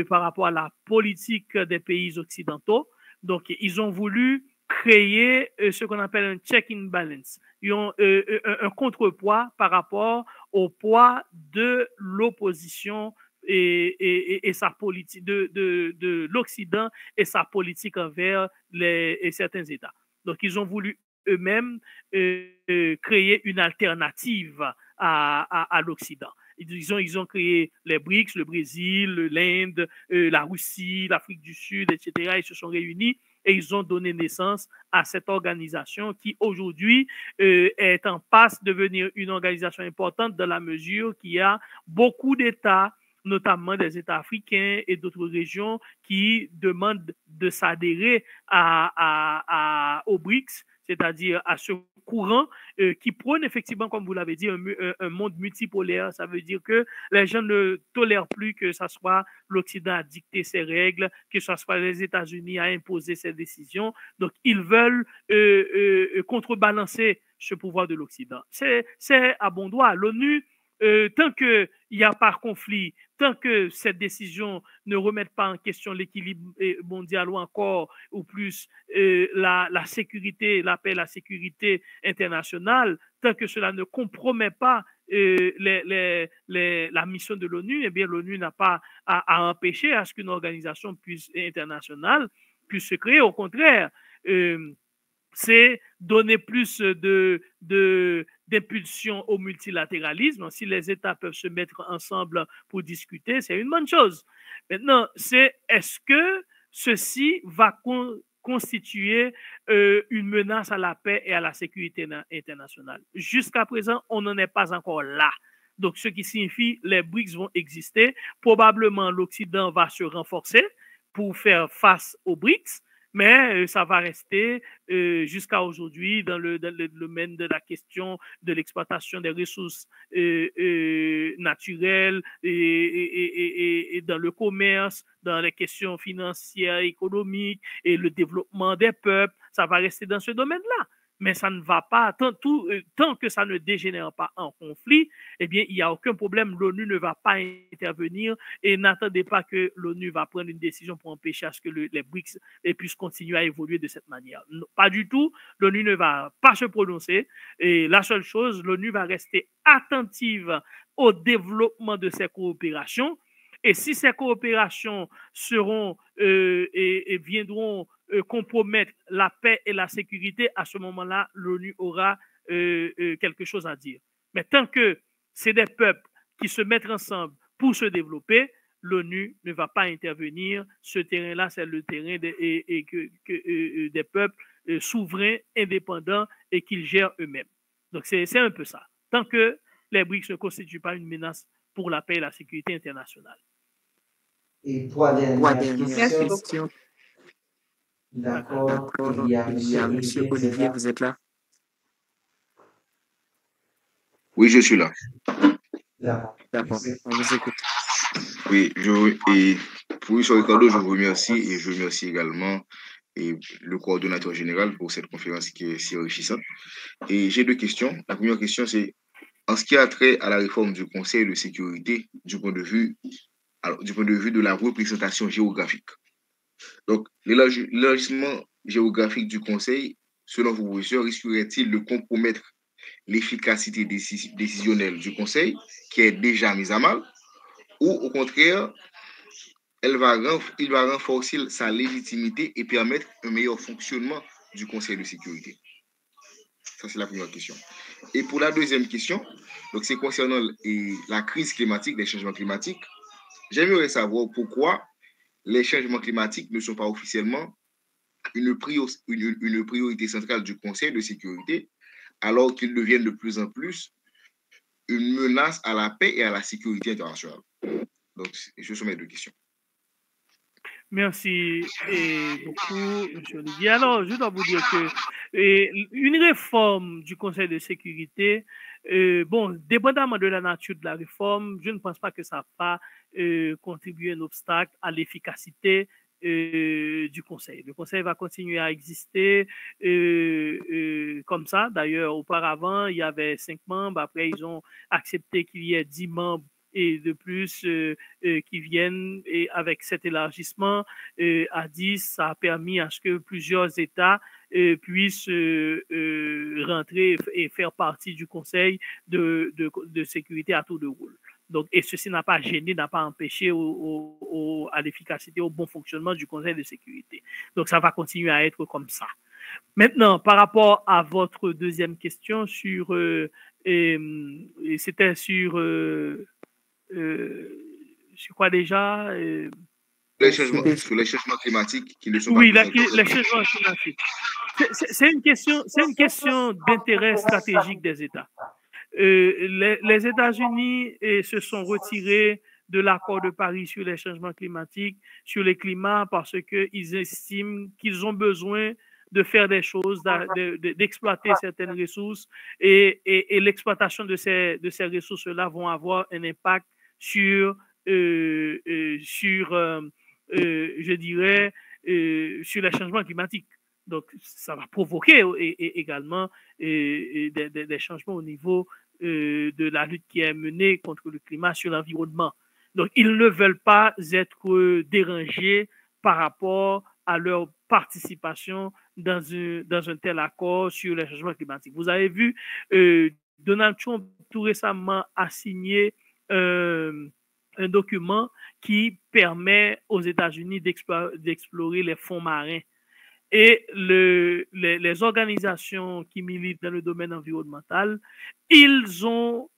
par rapport à la politique des pays occidentaux. Donc, ils ont voulu créer ce qu'on appelle un check and balance, un contrepoids par rapport au poids de l'opposition et sa politique de l'Occident et sa politique envers certains États. Donc, ils ont voulu eux-mêmes créer une alternative à l'Occident. Ils ont créé les BRICS, le Brésil, l'Inde, la Russie, l'Afrique du Sud, etc. Ils se sont réunis et ils ont donné naissance à cette organisation qui aujourd'hui est en passe de devenir une organisation importante dans la mesure qu'il y a beaucoup d'États, notamment des États africains et d'autres régions qui demandent de s'adhérer aux BRICS, c'est-à-dire à ce courant qui prône effectivement, comme vous l'avez dit, un monde multipolaire. Ça veut dire que les gens ne tolèrent plus que ce soit l'Occident à dicter ses règles, que ce soit les États-Unis à imposer ses décisions. Donc, ils veulent contrebalancer ce pouvoir de l'Occident. C'est à bon droit. L'ONU, tant qu'il n'y a pas conflit, tant que cette décision ne remet pas en question l'équilibre mondial ou encore, ou plus, la sécurité, la paix, la sécurité internationale, tant que cela ne compromet pas la mission de l'ONU, eh bien l'ONU n'a pas à empêcher à ce qu'une organisation internationale puisse se créer. Au contraire, c'est donner plus d'impulsion au multilatéralisme. Si les États peuvent se mettre ensemble pour discuter, c'est une bonne chose. Maintenant, c'est est-ce que ceci va constituer une menace à la paix et à la sécurité internationale? Jusqu'à présent, on n'en est pas encore là. Donc, ce qui signifie que les BRICS vont exister. Probablement, l'Occident va se renforcer pour faire face aux BRICS, mais ça va rester jusqu'à aujourd'hui dans le domaine de la question de l'exploitation des ressources naturelles et dans le commerce, dans les questions financières, économiques et le développement des peuples. Ça va rester dans ce domaine-là. Mais ça ne va pas, tant que ça ne dégénère pas en conflit, eh bien, il n'y a aucun problème. L'ONU ne va pas intervenir et n'attendez pas que l'ONU va prendre une décision pour empêcher à ce que les BRICS puissent continuer à évoluer de cette manière. Non, pas du tout. L'ONU ne va pas se prononcer. Et la seule chose, l'ONU va rester attentive au développement de ces coopérations. Et si ces coopérations seront et viendront compromettre la paix et la sécurité, à ce moment-là, l'ONU aura quelque chose à dire. Mais tant que c'est des peuples qui se mettent ensemble pour se développer, l'ONU ne va pas intervenir. Ce terrain-là, c'est le terrain des peuples souverains, indépendants et qu'ils gèrent eux-mêmes. Donc, c'est un peu ça. Tant que les BRICS ne constituent pas une menace pour la paix et la sécurité internationale. Et trois dernières questions. questions. D'accord. Il y a M. Olivier, vous êtes là? Oui, je suis là. D'accord, on vous écoute. Oui, et pour M. Ricardo, je vous remercie et je remercie également le coordonnateur général pour cette conférence qui est si enrichissante. Et j'ai deux questions. La première question, c'est en ce qui a trait à la réforme du Conseil de sécurité du point de vue de la représentation géographique. Donc, l'élargissement géographique du Conseil, selon vos professeurs, risquerait-il de compromettre l'efficacité décisionnelle du Conseil, qui est déjà mise à mal, ou au contraire, il va renforcer sa légitimité et permettre un meilleur fonctionnement du Conseil de sécurité? Ça, c'est la première question. Et pour la deuxième question, donc c'est concernant la crise climatique, les changements climatiques. J'aimerais savoir pourquoi les changements climatiques ne sont pas officiellement une priorité centrale du Conseil de sécurité, alors qu'ils deviennent de plus en plus une menace à la paix et à la sécurité internationale. Donc, ce sont mes deux questions. Merci beaucoup, M. Olivier. Alors, je dois vous dire que une réforme du Conseil de sécurité, bon, dépendamment de la nature de la réforme, je ne pense pas que ça va contribuer un obstacle à l'efficacité du Conseil. Le Conseil va continuer à exister comme ça. D'ailleurs, auparavant, il y avait 5 membres. Après, ils ont accepté qu'il y ait 10 membres et de plus qui viennent, et avec cet élargissement à 10, ça a permis à ce que plusieurs États puissent rentrer et faire partie du Conseil de sécurité à tour de rôle. Donc, et ceci n'a pas gêné, n'a pas empêché à l'efficacité, au bon fonctionnement du Conseil de sécurité. Donc, ça va continuer à être comme ça. Maintenant, par rapport à votre deuxième question sur, c'était sur quoi déjà sur les changements climatiques qui ne sont oui, pas les changements climatiques. C'est une question d'intérêt stratégique des États. Les États-Unis se sont retirés de l'accord de Paris sur les changements climatiques, sur les climats, parce qu'ils estiment qu'ils ont besoin de faire des choses, d'exploiter certaines ressources et l'exploitation de ces ressources-là vont avoir un impact sur je dirais, sur les changements climatiques. Donc, ça va provoquer également des changements au niveau de la lutte qui est menée contre le climat sur l'environnement. Donc, ils ne veulent pas être dérangés par rapport à leur participation dans un tel accord sur les changements climatiques. Vous avez vu, Donald Trump tout récemment a signé un document qui permet aux États-Unis d'explorer les fonds marins. Et les organisations qui militent dans le domaine environnemental, ils ont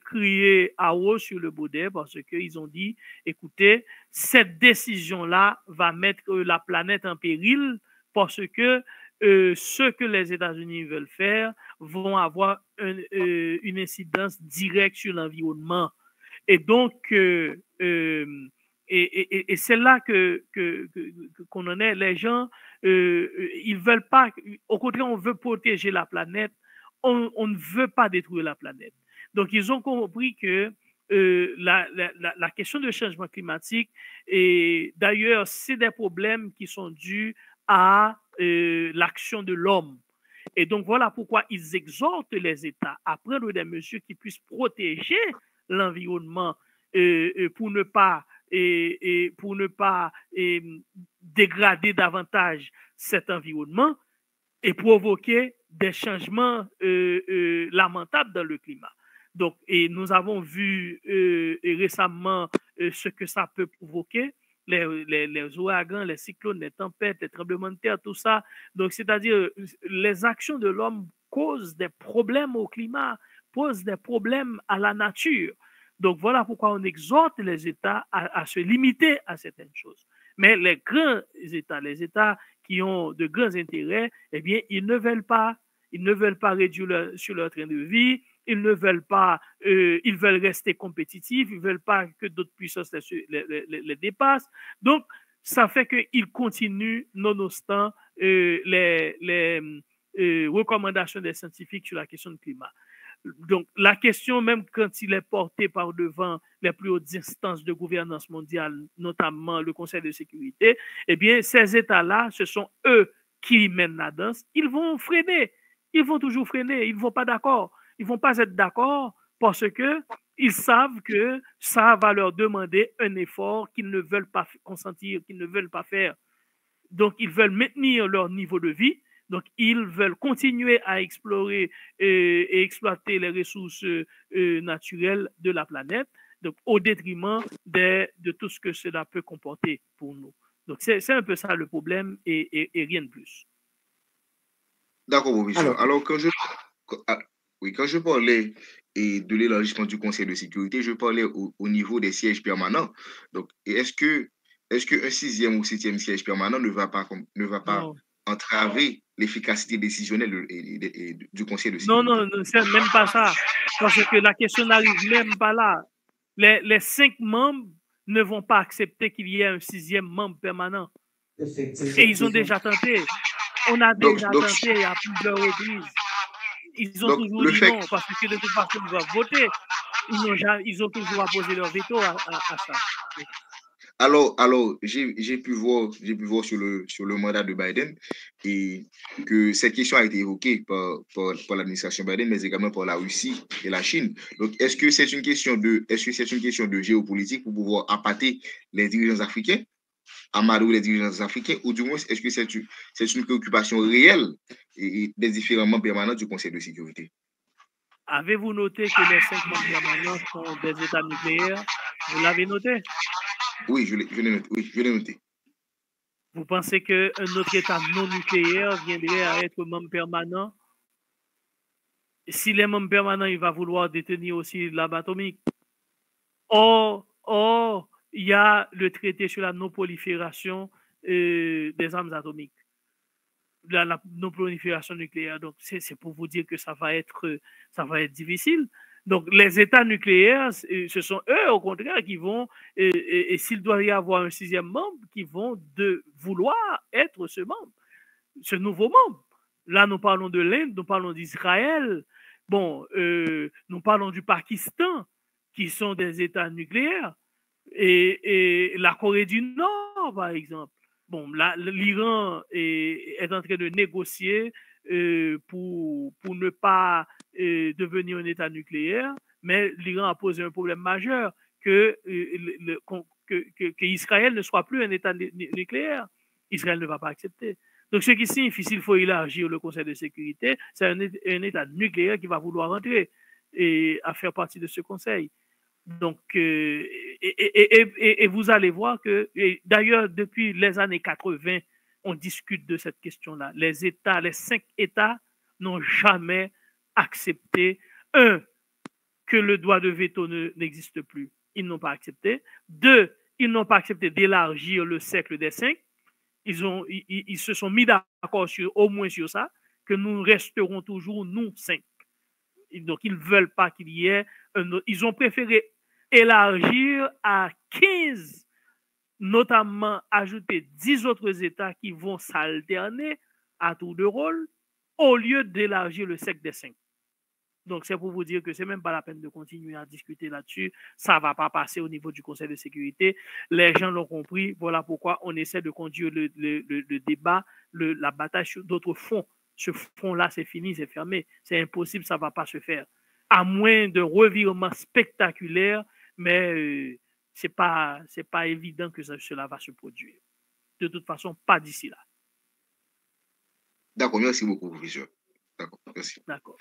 crié à haut sur le baudet parce qu'ils ont dit, écoutez, cette décision-là va mettre la planète en péril parce que ce que les États-Unis veulent faire vont avoir une incidence directe sur l'environnement. Et donc, et c'est là qu'on en est. Les gens, ils veulent pas, au contraire, on veut protéger la planète, on ne veut pas détruire la planète. Donc, ils ont compris que la question de changement climatique, et d'ailleurs, c'est des problèmes qui sont dus à l'action de l'homme. Et donc, voilà pourquoi ils exhortent les États à prendre des mesures qui puissent protéger l'environnement pour ne pas dégrader davantage cet environnement et provoquer des changements lamentables dans le climat. Donc, et nous avons vu récemment ce que ça peut provoquer, les ouragans, les cyclones, les tempêtes, les tremblements de terre, tout ça. Donc, c'est-à-dire, les actions de l'homme causent des problèmes au climat, posent des problèmes à la nature. Donc, voilà pourquoi on exhorte les États à se limiter à certaines choses. Mais les grands États, les États qui ont de grands intérêts, eh bien, ils ne veulent pas réduire sur leur train de vie, ils ne veulent pas, ils veulent rester compétitifs, ils ne veulent pas que d'autres puissances les dépassent. Donc, ça fait qu'ils continuent, nonobstant les recommandations des scientifiques sur la question du climat. Donc, la question, même quand il est porté par devant les plus hautes instances de gouvernance mondiale, notamment le Conseil de sécurité, eh bien, ces États-là, ce sont eux qui mènent la danse. Ils vont freiner. Ils vont toujours freiner. Ils ne vont pas d'accord. Ils ne vont pas être d'accord parce qu'ils savent que ça va leur demander un effort qu'ils ne veulent pas consentir, qu'ils ne veulent pas faire. Donc, ils veulent maintenir leur niveau de vie. Donc, ils veulent continuer à explorer et exploiter les ressources naturelles de la planète, donc au détriment de tout ce que cela peut comporter pour nous. Donc, c'est un peu ça le problème et rien de plus. D'accord, Bob. Alors, quand je parlais de l'élargissement du Conseil de sécurité, je parlais au niveau des sièges permanents. Donc, est-ce qu'un 6e ou 7e siège permanent ne va pas entraver l'efficacité décisionnelle du Conseil de sécurité? Non, c'est même pas ça. Parce que la question n'arrive même pas là. Les 5 membres ne vont pas accepter qu'il y ait un 6e membre permanent. Et ils ont déjà tenté. On a déjà tenté à plusieurs reprises. Ils ont toujours dit non, parce que de toute façon, ils doivent voter. Ils ont toujours apposé leur veto à ça. Alors, j'ai pu voir sur le mandat de Biden et que cette question a été évoquée par l'administration Biden, mais également par la Russie et la Chine. Donc, est-ce que c'est une question de géopolitique pour pouvoir appâter les dirigeants africains, amadouer les dirigeants africains, ou du moins, est-ce que c'est une préoccupation réelle des différents membres permanents du Conseil de sécurité? Avez-vous noté que les 5 membres permanents sont des États nucléaires? Vous l'avez noté? Oui, je l'ai noté. Vous pensez qu'un autre État non nucléaire viendrait à être membre permanent? Si les membres permanents, il va vouloir détenir aussi l'arme atomique. Or, il y a le traité sur la non-prolifération des armes atomiques, la non-prolifération nucléaire. Donc, c'est pour vous dire que ça va être difficile. Donc, les États nucléaires, ce sont eux, au contraire, qui vont, et s'il doit y avoir un 6e membre, qui vont vouloir être ce membre. ce nouveau membre. Là, nous parlons de l'Inde, nous parlons d'Israël, bon, nous parlons du Pakistan, qui sont des États nucléaires, et la Corée du Nord, par exemple. Bon, l'Iran est en train de négocier pour ne pas devenir un État nucléaire, mais l'Iran a posé un problème majeur que Israël ne soit plus un État nucléaire. Israël ne va pas accepter. Donc, ce qui signifie qu'il faut élargir le Conseil de sécurité, c'est un État nucléaire qui va vouloir rentrer et à faire partie de ce Conseil. Donc, et vous allez voir que, d'ailleurs, depuis les années 80, on discute de cette question-là. Les 5 États n'ont jamais accepté, que le droit de veto n'existe plus. Ils n'ont pas accepté. 2, ils n'ont pas accepté d'élargir le cercle des 5. Ils se sont mis d'accord au moins sur ça, que nous resterons toujours, nous, 5. Donc, ils ne veulent pas qu'il y ait ils ont préféré élargir à 15, notamment ajouter 10 autres États qui vont s'alterner à tour de rôle, au lieu d'élargir le cercle des 5. Donc, c'est pour vous dire que ce n'est même pas la peine de continuer à discuter là-dessus. Ça ne va pas passer au niveau du Conseil de sécurité. Les gens l'ont compris. Voilà pourquoi on essaie de conduire le débat, la bataille sur d'autres fronts. Ce front-là, c'est fini, c'est fermé. C'est impossible, ça ne va pas se faire. À moins de revirements spectaculaires, mais ce n'est pas évident que cela va se produire. De toute façon, pas d'ici là. D'accord, merci beaucoup, professeur. D'accord, merci. D'accord.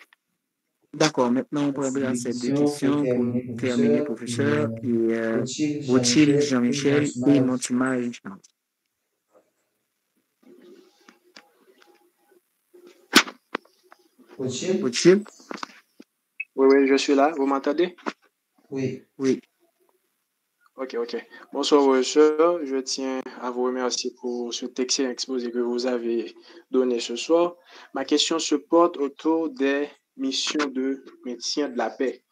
D'accord, maintenant on prendra ces 2 questions pour terminer, professeur. Et Rothschild, Jean-Michel et Montima et Jean. Rothschild? Oui, je suis là. Vous m'entendez? Oui. Ok. Bonsoir, professeur. Je tiens à vous remercier pour ce excellent exposé que vous avez donné ce soir. Ma question se porte autour des missions de maintien de la paix.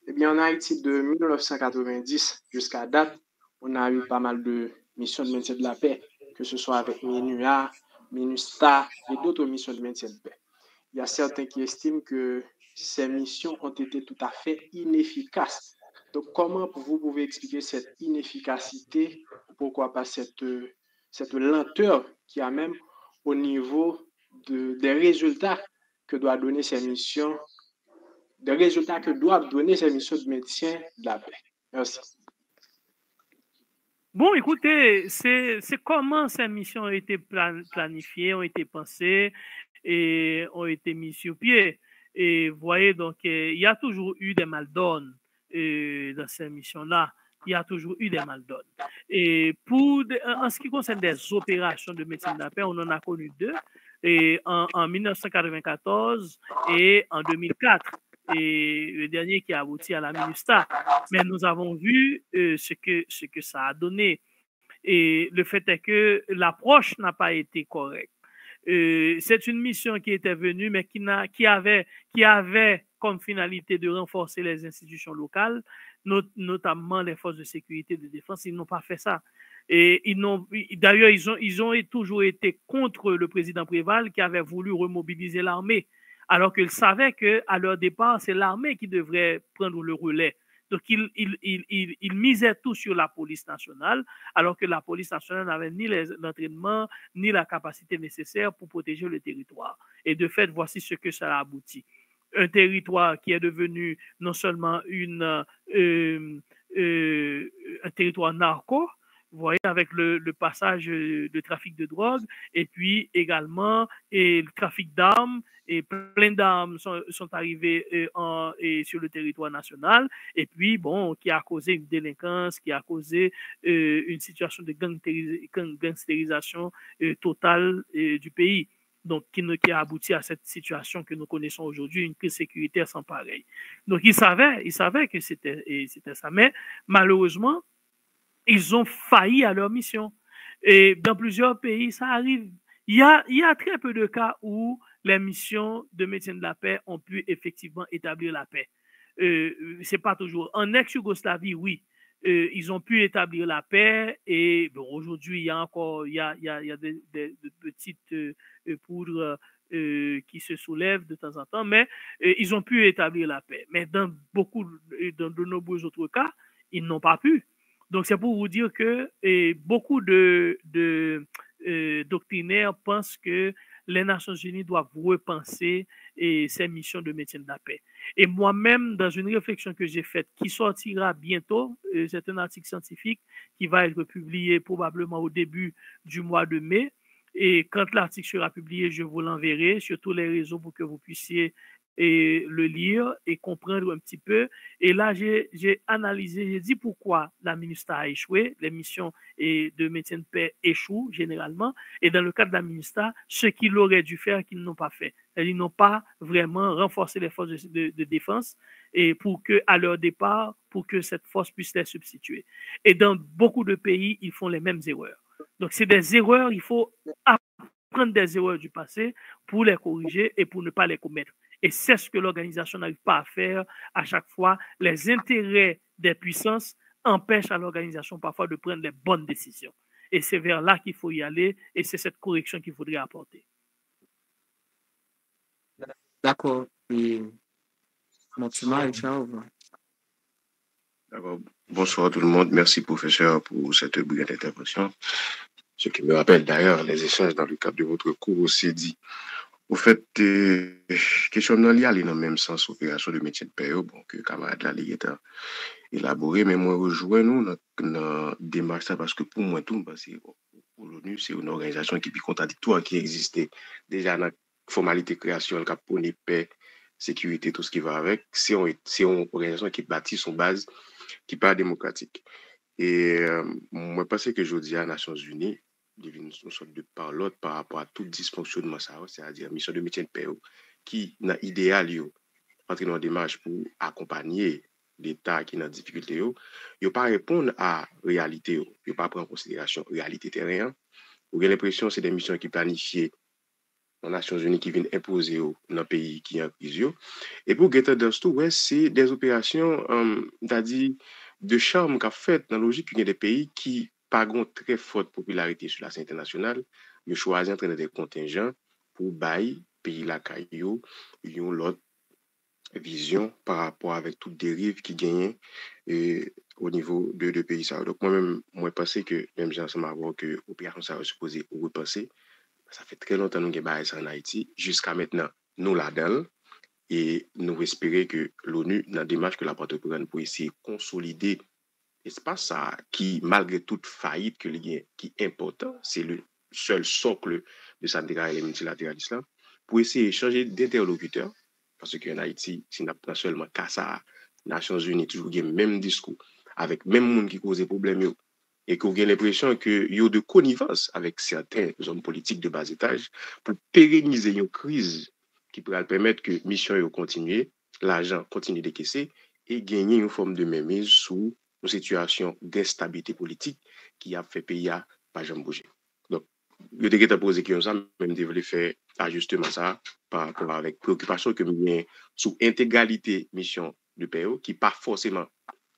Eh bien, en Haïti, de 1990 jusqu'à date, on a eu pas mal de missions de maintien de la paix, que ce soit avec MINUA, MINUSTA et d'autres missions de maintien de paix. Il y a certains qui estiment que ces missions ont été tout à fait inefficaces. Donc, comment vous pouvez expliquer cette inefficacité, pourquoi pas cette lenteur qu'il y a même au niveau des résultats que doivent donner ces missions, de maintien de la paix? Merci. Bon, écoutez, c'est comment ces missions ont été planifiées, ont été pensées et ont été mises sur pied. Et vous voyez, donc, il y a toujours eu des mal-donnes dans ces missions-là. Il y a toujours eu des mal-donnes. Et en ce qui concerne des opérations de maintien de la paix, on en a connu 2, et en 1994 et en 2004. Et le dernier qui a abouti à la MINUSTA. Mais nous avons vu ce que ça a donné. Et le fait est que l'approche n'a pas été correcte. C'est une mission qui était venue, mais qui avait comme finalité de renforcer les institutions locales, notamment les forces de sécurité et de défense. Ils n'ont pas fait ça. Et d'ailleurs, ils ont toujours été contre le président Préval qui avait voulu remobiliser l'armée, alors qu'ils savaient qu'à leur départ, c'est l'armée qui devrait prendre le relais. Donc, ils misaient tout sur la police nationale, alors que la police nationale n'avait ni l'entraînement, ni la capacité nécessaire pour protéger le territoire. Et de fait, voici ce que ça a abouti. Un territoire qui est devenu non seulement un territoire narco, vous voyez, avec le passage de trafic de drogue, et puis également le trafic d'armes, et plein d'armes sont arrivées sur le territoire national, et puis, bon, qui a causé une délinquance, qui a causé une situation de gangstérisation totale du pays. Donc, qui a abouti à cette situation que nous connaissons aujourd'hui, une crise sécuritaire sans pareil. Donc, ils savaient que c'était ça, mais malheureusement, ils ont failli à leur mission. Et dans plusieurs pays, ça arrive. Il y a très peu de cas où les missions de maintien de la paix ont pu effectivement établir la paix. C'est pas toujours. En ex-Yougoslavie, oui. ils ont pu établir la paix et bon, aujourd'hui, il y a encore il y a de petites poudres qui se soulèvent de temps en temps, mais ils ont pu établir la paix. Mais dans de nombreux autres cas, ils n'ont pas pu. Donc, c'est pour vous dire que beaucoup de doctrinaires pensent que les Nations Unies doivent repenser ces missions de maintien de la paix. Et moi-même, dans une réflexion que j'ai faite, qui sortira bientôt, c'est un article scientifique qui va être publié probablement au début du mois de mai. Et quand l'article sera publié, je vous l'enverrai sur tous les réseaux pour que vous puissiez le lire et comprendre un petit peu. Et là, j'ai analysé, j'ai dit pourquoi la MINUSTAH a échoué, les missions de maintien de paix échouent généralement. Et dans le cas de la MINUSTAH, ce qu'ils auraient dû faire, qu'ils n'ont pas fait. Ils n'ont pas vraiment renforcé les forces de défense et pour que, à leur départ, pour que cette force puisse les substituer. Et dans beaucoup de pays, ils font les mêmes erreurs. Donc, c'est des erreurs, il faut apprendre des erreurs du passé pour les corriger et pour ne pas les commettre. Et c'est ce que l'organisation n'arrive pas à faire à chaque fois. Les intérêts des puissances empêchent à l'organisation parfois de prendre les bonnes décisions. Et c'est vers là qu'il faut y aller et c'est cette correction qu'il faudrait apporter. D'accord. Et Montima, Richard. D'accord. Bonsoir tout le monde. Merci, professeur, pour cette brillante intervention. Ce qui me rappelle d'ailleurs les échanges dans le cadre de votre cours aussi dit. Au fait, question non liée dans le même sens, opération de maintien de paix, bon, que camarade là, il est élaboré, mais moi, rejoins-nous dans démarche ça parce que pour moi, tout, parce que l'ONU, c'est une organisation qui est contradictoire, qui existait déjà dans la formalité création, le cap pour les paix, sécurité, tout ce qui va avec. C'est une organisation qui bâtit son base, qui n'est pas démocratique. Et moi, je pense que je dis à les Nations Unies, une sorte de parlotte par rapport à tout dysfonctionnement, c'est-à-dire mission de maintien de paix, qui, dans l'idéal, entrer dans une démarche pour accompagner l'État qui est en difficulté, il ne pas répondre à la réalité, il ne pas prendre en considération la réalité terrain. Vous avez l'impression que c'est des missions qui sont planifiées aux Nations Unies qui viennent imposer dans un pays qui est en crise. Et pour Get Dust, ouais, c'est des opérations, c'est-à-dire de charme qu'a fait dans la logique qu'il y a des pays qui pas une très forte popularité sur la scène internationale, ils choisissent d'entraîner des contingents pour bailler pays la caillou, ils ont l'autre vision par rapport avec toute dérive qui gagne au niveau de pays ça. Donc moi-même, moi pensais que même j'ai ensemble à voir que l'opération ça va supposer repenser. Ça fait très longtemps que nous avons ça en Haïti. Jusqu'à maintenant, nous là-dedans. Et nous espérons que l'ONU, dans la démarche que la porte prenne pour essayer de consolider l'espace ça qui, malgré toute faillite qui est important, c'est le seul socle de sa et multilatéralisme, pour essayer de changer d'interlocuteur. Parce qu'en Haïti, si n'a pas seulement qu'à ça, Nations Unies, toujours le même discours, avec même monde qui cause des problèmes, et qu'on a l'impression qu'il y a de connivence avec certains hommes politiques de bas étage pour pérenniser une crise qui pourrait permettre que la mission continue, l'argent continue de décaisser et gagner une forme de mainmise sous une situation d'instabilité politique qui a fait payer à pas jamais bouger. Donc, je devrais poser question ça, même devrais faire ajustement ça par rapport avec préoccupation que nous avons sous intégralité mission de PO qui pas forcément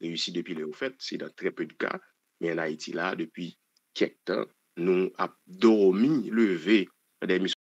réussi depuis le fait, c'est dans très peu de cas. Mais en Haïti, là, depuis quelques temps, nous avons dormi, levé des missions